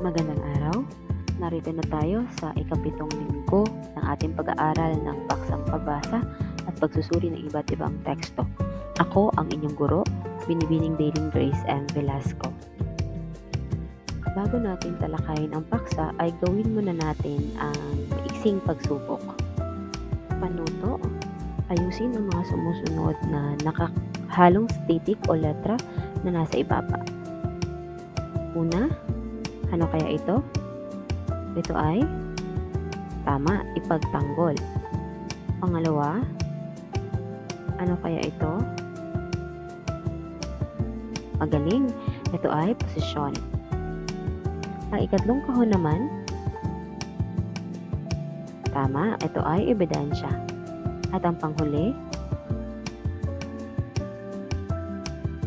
Magandang araw. Narito na tayo sa ikapitong linggo ng ating pag-aaral ng paksang pagbasa at pagsusuri ng iba't ibang teksto. Ako ang inyong guro, Binibining Daring Grace M. Velasco. Bago natin talakayin ang paksa ay gawin muna natin ang maiksing pagsubok. Panuto, ayusin ang mga sumusunod na nakahalong static o letra na nasa ibaba. Una, ano kaya ito? Ito ay tama, ipagtanggol. Pangalawa, ano kaya ito? Magaling, ito ay posisyon. Ang ikatlong kahon naman, tama, ito ay ebidensya. At ang panghuli,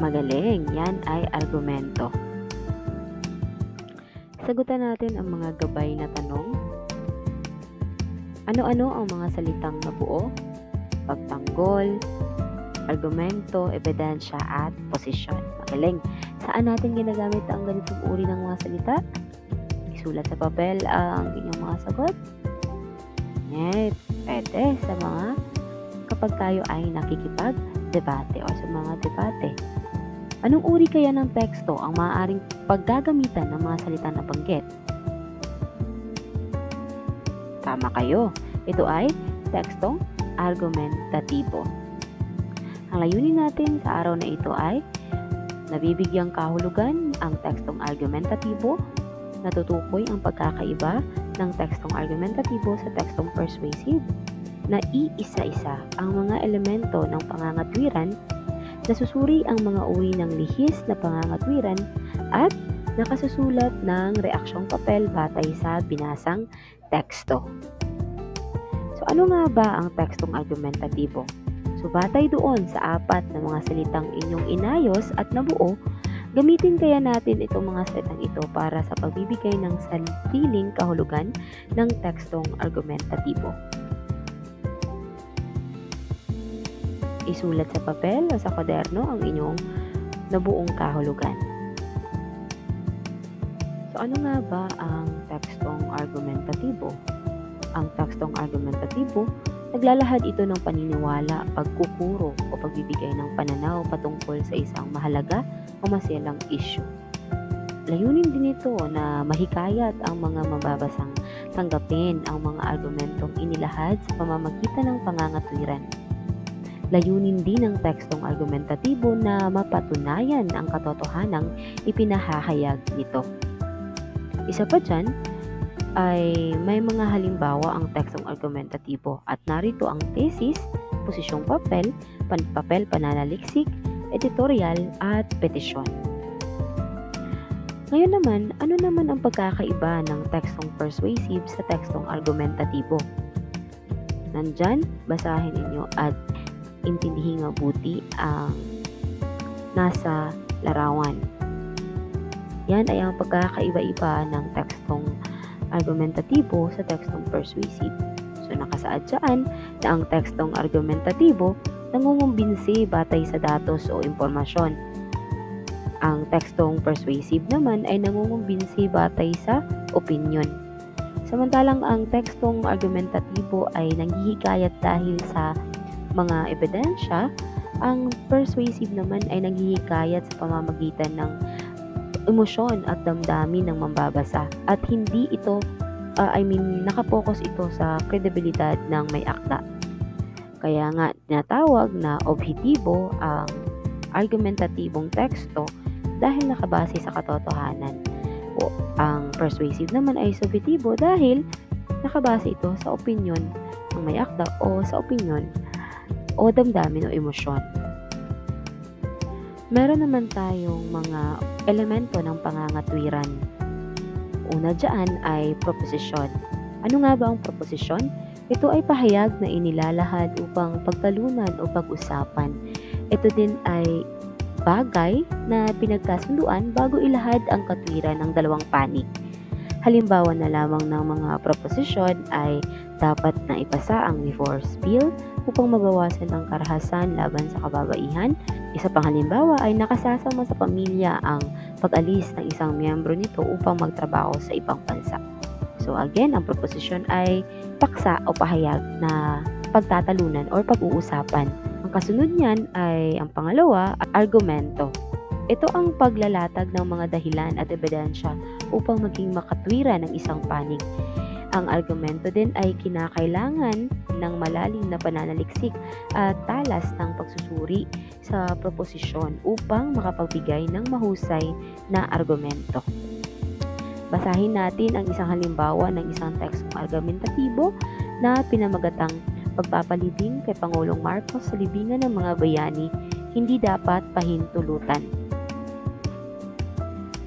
magaling, yan ay argumento. Sagutan natin ang mga gabay na tanong. Ano-ano ang mga salitang nabuo? Pagtanggol, argumento, ebidensya, at posisyon. Magaling. Saan natin ginagamit ang ganitong uri ng mga salita? Isulat sa papel ang inyong mga sagot. Pwede sa mga kapag tayo ay nakikipag-debate o sa mga debate. Anong uri kaya ng teksto ang maaaring paggagamitan ng mga salita na banggit? Tama kayo. Ito ay tekstong argumentatibo. Ang layunin natin sa araw na ito ay nabibigyang kahulugan ang tekstong argumentatibo, natutukoy ang pagkakaiba ng tekstong argumentatibo sa tekstong persuasive, na iisa-isa ang mga elemento ng pangangatwiran, nasusuri ang mga uri ng lihis na pangangatwiran at nakasusulat ng reaksyong papel batay sa binasang teksto. So ano nga ba ang tekstong argumentatibo? So batay doon sa apat na mga salitang inyong inayos at nabuo, gamitin kaya natin itong mga salitang ito para sa pagbibigay ng sariling kahulugan ng tekstong argumentatibo. Isulat sa papel o sa kwaderno ang inyong nabuong kahulugan. So ano nga ba ang tekstong argumentatibo? Ang tekstong argumentatibo, naglalahad ito ng paniniwala, pagkukuro o pagbibigay ng pananaw patungkol sa isang mahalaga o maselang issue. Layunin din ito na mahikayat ang mga mababasang tanggapin ang mga argumentong inilahad sa pamamagitan ng pangangatwiran. Layunin din ng tekstong argumentatibo na mapatunayan ang katotohanang ipinahahayag nito. Isa pa dyan ay may mga halimbawa ang tekstong argumentatibo at narito ang thesis, posisyong papel, pananaliksik, editorial at petisyon. Ngayon naman, ano naman ang pagkakaiba ng tekstong persuasive sa tekstong argumentatibo? Nandyan, basahin ninyo at intindihin mabuti ang nasa larawan. Yan ay ang pagkakaiba-iba ng tekstong argumentatibo sa tekstong persuasive. So nakasaad dyan na ang tekstong argumentatibo nangungumbinsi batay sa datos o impormasyon. Ang tekstong persuasive naman ay nangungumbinsi batay sa opinion. Samantalang ang tekstong argumentatibo ay nanghihikayat dahil sa mga ebidensya, ang persuasive naman ay naghihikayat sa pamamagitan ng emosyon at damdamin ng mambabasa at hindi ito, nakapokus ito sa kredibilidad ng may akda. Kaya nga tinatawag na objektibo ang argumentatibong teksto dahil nakabase sa katotohanan. O ang persuasive naman ay subjektibo dahil nakabase ito sa opinyon ng may akda o sa opinyon o damdamin o emosyon. Meron naman tayong mga elemento ng pangangatwiran. Una dyan ay proposisyon. Ano nga ba ang proposisyon? Ito ay pahayag na inilalahad upang pagtalunan o pag-usapan. Ito din ay bagay na pinagkasunduan bago ilahad ang katwiran ng dalawang panig. Halimbawa na lamang ng mga proposisyon ay dapat na ipasa ang divorce bill upang mabawasan ang karahasan laban sa kababaihan. Isa pang halimbawa ay nakasasama sa pamilya ang pag-alis ng isang miyembro nito upang magtrabaho sa ibang bansa. So again, ang proposisyon ay paksa o pahayag na pagtatalunan or pag-uusapan. Ang kasunod niyan ay ang pangalawa, argumento. Ito ang paglalatag ng mga dahilan at ebidensya upang maging makatwiran ng isang panig. Ang argumento din ay kinakailangan ng malalim na pananaliksik at talas ng pagsusuri sa proposisyon upang makapagbigay ng mahusay na argumento. Basahin natin ang isang halimbawa ng isang tekstong argumentatibo na pinamagatang pagpapalibing kay Pangulong Marcos sa libingan ng mga bayani, hindi dapat pahintulutan.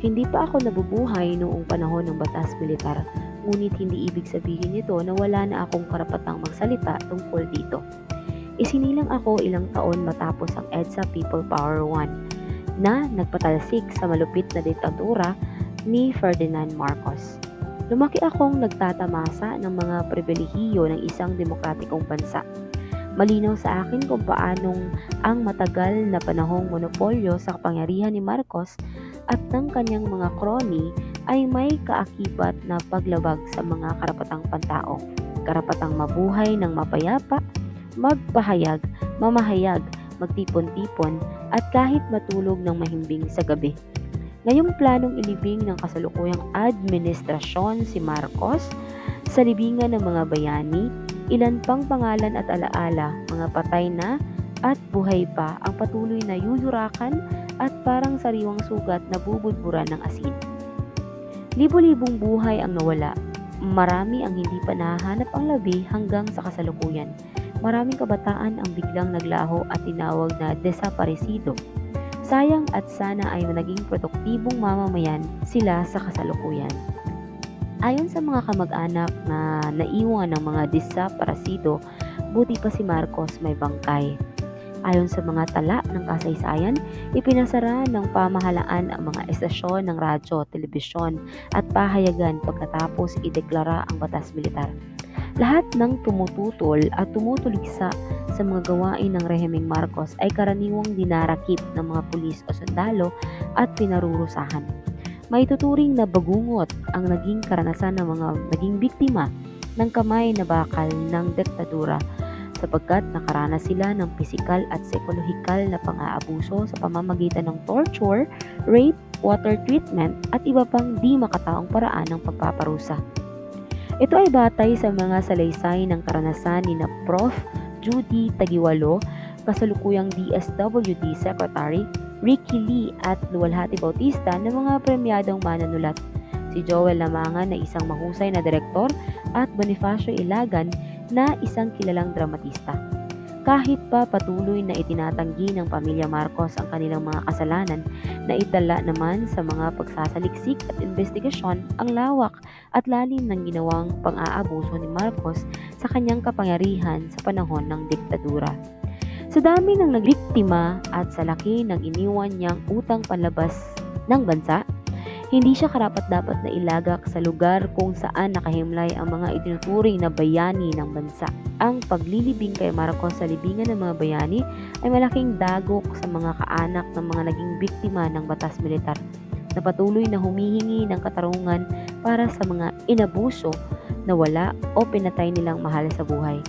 Hindi pa ako nabubuhay noong panahon ng batas militar, ngunit hindi ibig sabihin nito na wala na akong karapatang magsalita tungkol dito. Isinilang ako ilang taon matapos ang EDSA People Power 1 na nagpatalsik sa malupit na diktatura ni Ferdinand Marcos. Lumaki akong nagtatamasa ng mga pribilehiyo ng isang demokratikong bansa. Malinaw sa akin kung paanong ang matagal na panahong monopolyo sa kapangyarihan ni Marcos at ng kanyang mga kroni ay may kaakibat na paglabag sa mga karapatang pantao, karapatang mabuhay ng mapayapa, magpahayag, mamahayag, magtipon-tipon at kahit matulog ng mahimbing sa gabi. Ngayong planong ilibing ng kasalukuyang administrasyon si Marcos sa libingan ng mga bayani, ilan pang pangalan at alaala, mga patay na at buhay pa ang patuloy na yuyurakan at parang sariwang sugat na bubudburan ng asin. Libo-libong buhay ang nawala. Marami ang hindi pa nahahanap ang labi hanggang sa kasalukuyan. Maraming kabataan ang biglang naglaho at tinawag na desaparecido. Sayang at sana ay naging produktibong mamamayan sila sa kasalukuyan. Ayon sa mga kamag-anak na naiwan ng mga desaparecido, buti pa si Marcos may bangkay. Ayon sa mga tala ng kasaysayan, ipinasara ng pamahalaan ang mga estasyon ng radyo, telebisyon at pahayagan pagkatapos ideklara ang batas militar. Lahat ng tumututol at tumutuligsa sa mga gawain ng rehimeng Marcos ay karaniwang dinarakip ng mga pulis o sundalo at pinarurusahan. May tuturing na bagungot ang naging karanasan ng mga naging biktima ng kamay na bakal ng diktadura sapagkat nakaranas sila ng pisikal at psikolohikal na pang-aabuso sa pamamagitan ng torture, rape, water treatment at iba pang di makataong paraan ng pagpaparusa. Ito ay batay sa mga salaysay ng karanasan ni na Prof. Judy Tagiwalo, kasalukuyang DSWD Secretary, Ricky Lee at Luwalhati Bautista na mga premyadong manunulat, si Joel Lamangan na isang mahusay na direktor at Bonifacio Ilagan na isang kilalang dramatista. Kahit pa patuloy na itinatanggi ng pamilya Marcos ang kanilang mga kasalanan, na itala naman sa mga pagsasaliksik at investigasyon ang lawak at lalim ng ginawang pang-aabuso ni Marcos sa kanyang kapangyarihan sa panahon ng diktadura. Sa dami ng nagbiktima at sa laki ng iniwan niyang utang panlabas ng bansa, hindi siya karapat-dapat na ilagak sa lugar kung saan nakahimlay ang mga itinuturing na bayani ng bansa. Ang paglilibing kay Marcos sa libingan ng mga bayani ay malaking dagok sa mga kaanak ng mga naging biktima ng batas militar na patuloy na humihingi ng katarungan para sa mga inabuso, nawala o pinatay nilang mahal sa buhay.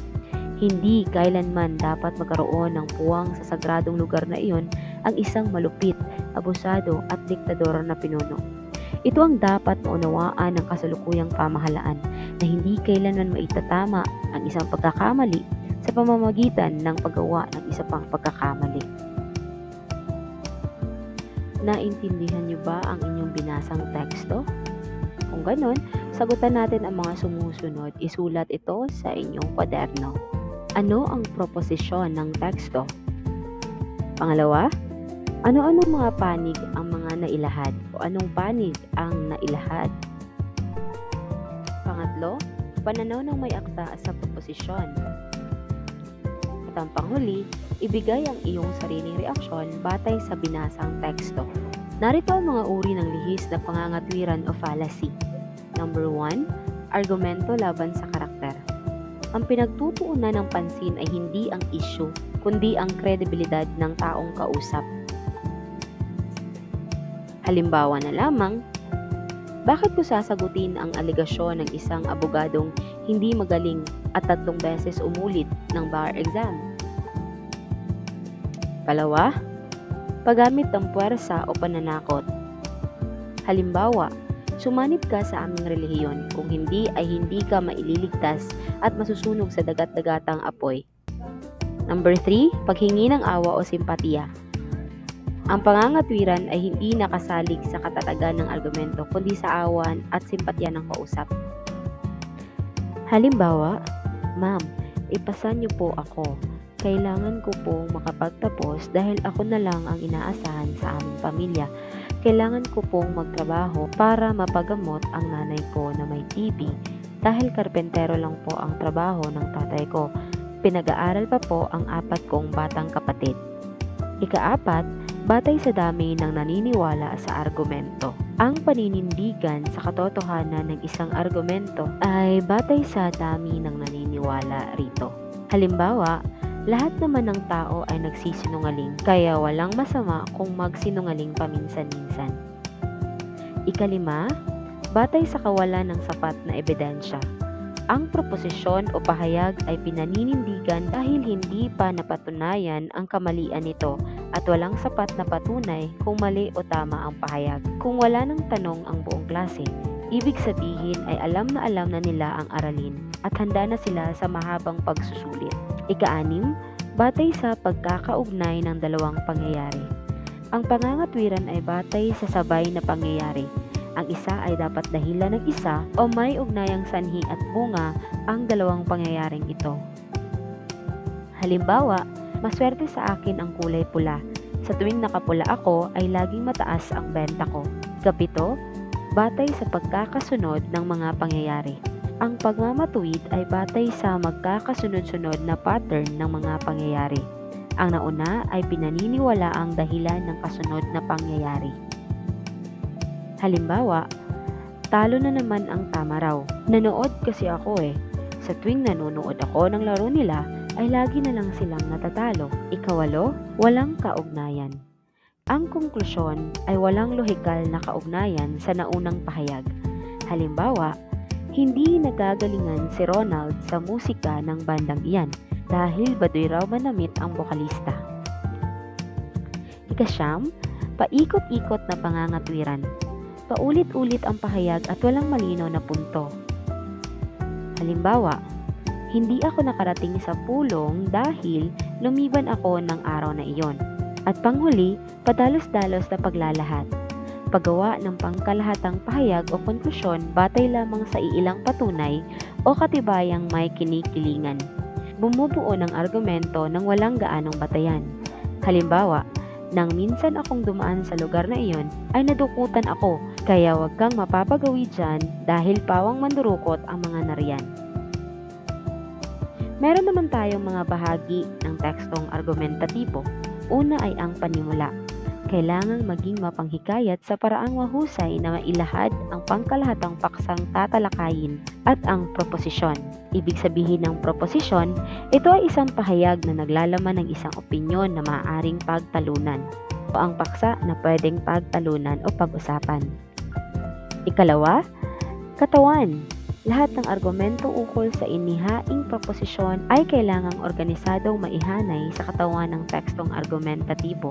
Hindi kailanman dapat magkaroon ng puwang sa sagradong lugar na iyon ang isang malupit, abusado at diktador na pinuno. Ito ang dapat maunawaan ng kasalukuyang pamahalaan na hindi kailanman maitatama ang isang pagkakamali sa pamamagitan ng paggawa ng isa pang pagkakamali. Naintindihan niyo ba ang inyong binasang teksto? Kung ganon, sagutan natin ang mga sumusunod. Isulat ito sa inyong kwaderno. Ano ang proposisyon ng teksto? Pangalawa, ano-anong mga panig ang mga nailahad o anong panig ang nailahad? Pangatlo, pananaw ng may akda sa proposisyon. At ang panghuli, ibigay ang iyong sariling reaksyon batay sa binasang teksto. Narito ang mga uri ng lihis na pangangatwiran o fallacy. Number 1, argumento laban sa karakter. Ang pinagtutuunan ng pansin ay hindi ang issue, kundi ang kredibilidad ng taong kausap. Halimbawa na lamang, bakit ko sasagutin ang alegasyon ng isang abogadong hindi magaling at 3 beses umulit ng bar exam? Palawa, paggamit ng puwersa o pananakot. Halimbawa, sumanib ka sa aming relihiyon, kung hindi ay hindi ka maililigtas at masusunog sa dagat-dagatang apoy. Number 3, paghingi ng awa o simpatiya. Ang pangangatwiran ay hindi nakasalig sa katatagan ng argumento kundi sa awan at simpatya ng kausap. Halimbawa, Ma'am, ipasa niyo po ako. Kailangan ko pong makapagtapos dahil ako na lang ang inaasahan sa aming pamilya. Kailangan ko pong magtrabaho para mapagamot ang nanay ko na may TB dahil karpentero lang po ang trabaho ng tatay ko. Pinag-aaral pa po ang 4 kong batang kapatid. Ika-4, batay sa dami ng naniniwala sa argumento. Ang paninindigan sa katotohanan ng isang argumento ay batay sa dami ng naniniwala rito. Halimbawa, lahat naman ng tao ay nagsisinungaling, kaya walang masama kung magsinungaling paminsan-minsan. Ika-5, batay sa kawalan ng sapat na ebidensya. Ang proposisyon o pahayag ay pinaninindigan dahil hindi pa napatunayan ang kamalian nito at walang sapat na patunay kung mali o tama ang pahayag. Kung wala ng tanong ang buong klase, ibig sabihin ay alam na nila ang aralin at handa na sila sa mahabang pagsusulit. Ika-6, batay sa pagkakaugnay ng 2 pangyayari. Ang pangangatwiran ay batay sa sabay na pangyayari. Ang isa ay dapat dahilan ng isa o may ugnayang sanhi at bunga ang 2 pangyayaring ito. Halimbawa, maswerte sa akin ang kulay pula. Sa tuwing nakapula ako ay laging mataas ang benta ko. Ika-7, batay sa pagkakasunod ng mga pangyayari. Ang pagmamatuwid ay batay sa magkakasunod-sunod na pattern ng mga pangyayari. Ang nauna ay pinaniniwala ang dahilan ng kasunod na pangyayari. Halimbawa, talo na naman ang tama raw. Nanood kasi ako eh. Sa tuwing nanonood ako ng laro nila, ay lagi na lang silang natatalo. Ika-8, walang kaugnayan. Ang konklusyon ay walang lohikal na kaugnayan sa naunang pahayag. Halimbawa, hindi nagagalingan si Ronald sa musika ng bandang iyan dahil baduy raw manamit ang bokalista. Ika-9, paikot-ikot na pangangatwiran. Paulit-ulit ang pahayag at walang malinaw na punto. Halimbawa, hindi ako nakarating sa pulong dahil lumiban ako ng araw na iyon. At panghuli, padalos-dalos na paglalahat. Paggawa ng pangkalahatang pahayag o konklusyon batay lamang sa iilang patunay o katibayang may kinikilingan. Bumubuo ng argumento ng walang gaanong batayan. Halimbawa, nang minsan akong dumaan sa lugar na iyon, ay nadukutan ako, kaya wag kang mapapagawi dyan dahil pawang mandurukot ang mga nariyan. Meron naman tayong mga bahagi ng tekstong argumentatibo. Una ay ang panimula. Kailangang maging mapanghikayat sa paraang mahusay na mailahad ang pangkalahatang paksang tatalakayin at ang proposisyon. Ibig sabihin ng proposisyon, ito ay isang pahayag na naglalaman ng isang opinyon na maaaring pagtalunan o ang paksa na pwedeng pagtalunan o pag-usapan. Ikalawa, katawan. Lahat ng argumento ukol sa inihaing proposisyon ay kailangang organisadong maihanay sa katawan ng tekstong argumentatibo.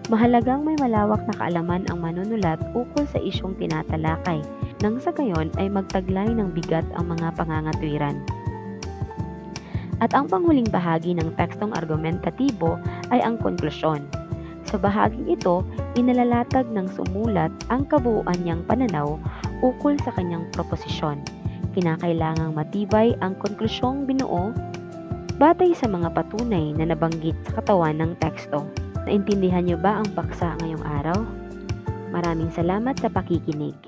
Mahalagang may malawak na kaalaman ang manunulat ukol sa isyong tinatalakay, nang sa gayon ay magtaglay ng bigat ang mga pangangatwiran. At ang panghuling bahagi ng tekstong argumentatibo ay ang konklusyon. Sa bahaging ito, inalalatag ng sumulat ang kabuuan niyang pananaw ukol sa kanyang proposisyon. Kinakailangang matibay ang konklusyong binuo batay sa mga patunay na nabanggit sa katawan ng teksto. Naintindihan niyo ba ang paksa ngayong araw? Maraming salamat sa pakikinig.